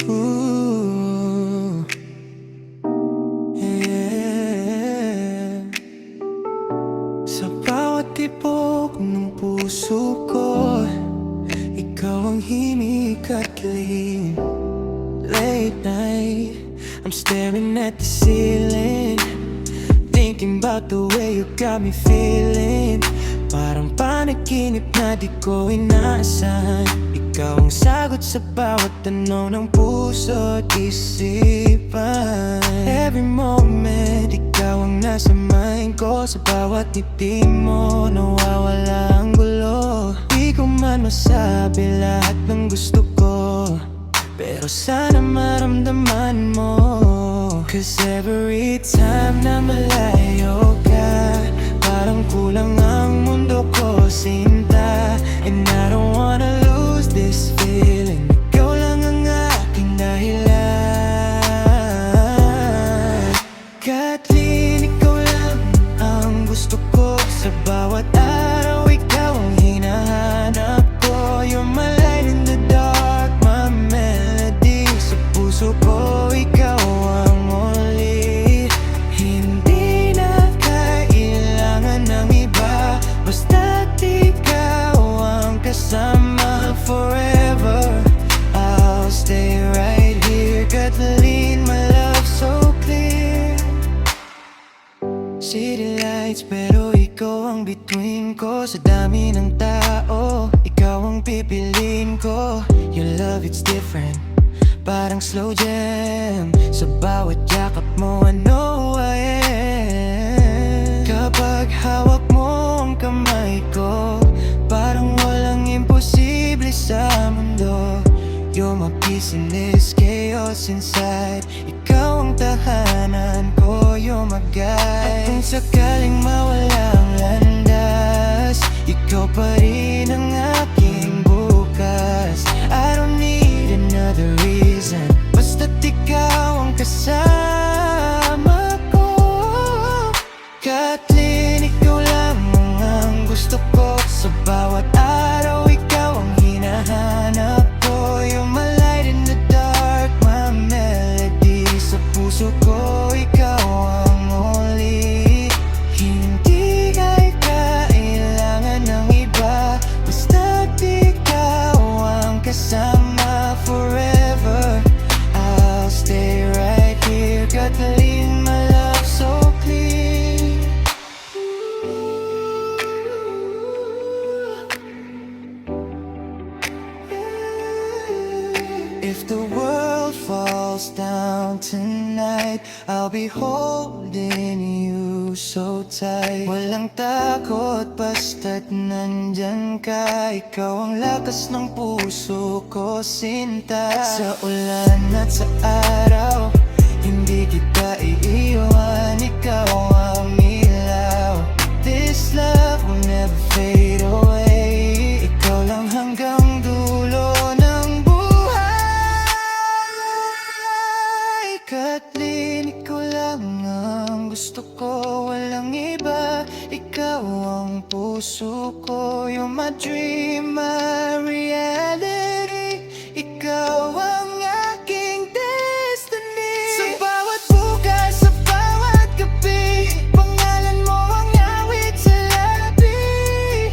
Ooh, yeah. Sa bawat tibok ng puso ko, ikaw ang himig at lihim. Late night, I'm staring at the ceiling, thinking about the way you got me feeling. Parang panaginip na di ko inaasahan. Ikaw ang sagot sa bawat tanong ng puso at isipan. Every moment, ikaw ang nasa mind ko. Sa bawat ngiti mo, nawawala ang gulo. Di ko man masabi lahat ng gusto ko, pero sana maramdaman mo. Cause every time na malayo ka, parang kulang ang mundo ko, sinta. And I don't wanna lose this feeling. Ikaw lang ang aking dahilan. Kathleen, ikaw lang ang gusto ko. Sa bawat araw, ikaw ang hinahanap ko. You're my light in the dark, my melody. Sa puso ko, ikaw ang only. Hindi na kailangan ng iba, basta't ikaw ang kasama forever. I'll stay right here, Kathleen, my love so clear. City lights, pero ikaw ang between ko. Sa dami ng tao, ikaw ang pipiliin ko. Your love, it's different, parang slow jam. Sa bawat yakap mo, I know I am. Kapag hawak mo ang kamay ko, parang walang imposible sa mundo. You're my peace in this chaos inside. Ikaw ang tahanan ko, you're my guide. At kung sakaling mawala ang landas, ikaw pa rin ang aking bukas. I don't need another reason, basta't ikaw ang kasama ko. Kathleen, ikaw lang ang gusto ko. Sa bawat araw, ikaw ang hinahanap ko. You're my light in the dark, my melody. Sa puso ko, ikaw ang only. Hindi kay kailangan ng iba, basta't ikaw ang kasama forever. I'll stay right here, Kathleen, my love so clear. If the world falls down tonight, I'll be holding you so tight. Walang takot basta't nandyan ka. Ikaw ang lakas ng puso ko, sinta. Sa ulan at sa araw, hindi kita iiwan. Ikaw ang ilaw. This love will never fade away. Ikaw lang hanggang dulo ng buhay. Kathleen, ikaw lang ang gusto ko, walang iba. Ikaw ang puso ko. You're my dream, my reality. Ikaw ang aking destiny. Sa bawat bukas, sa bawat gabi, pangalan mo ang awit sa labi.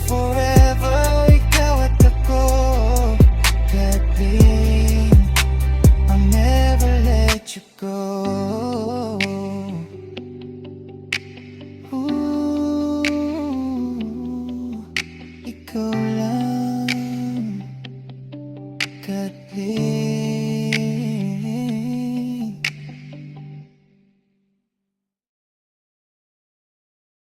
Forever, ikaw at ako, Kathleen, I'll never let you go. Ooh, ikaw lang, Kathleen.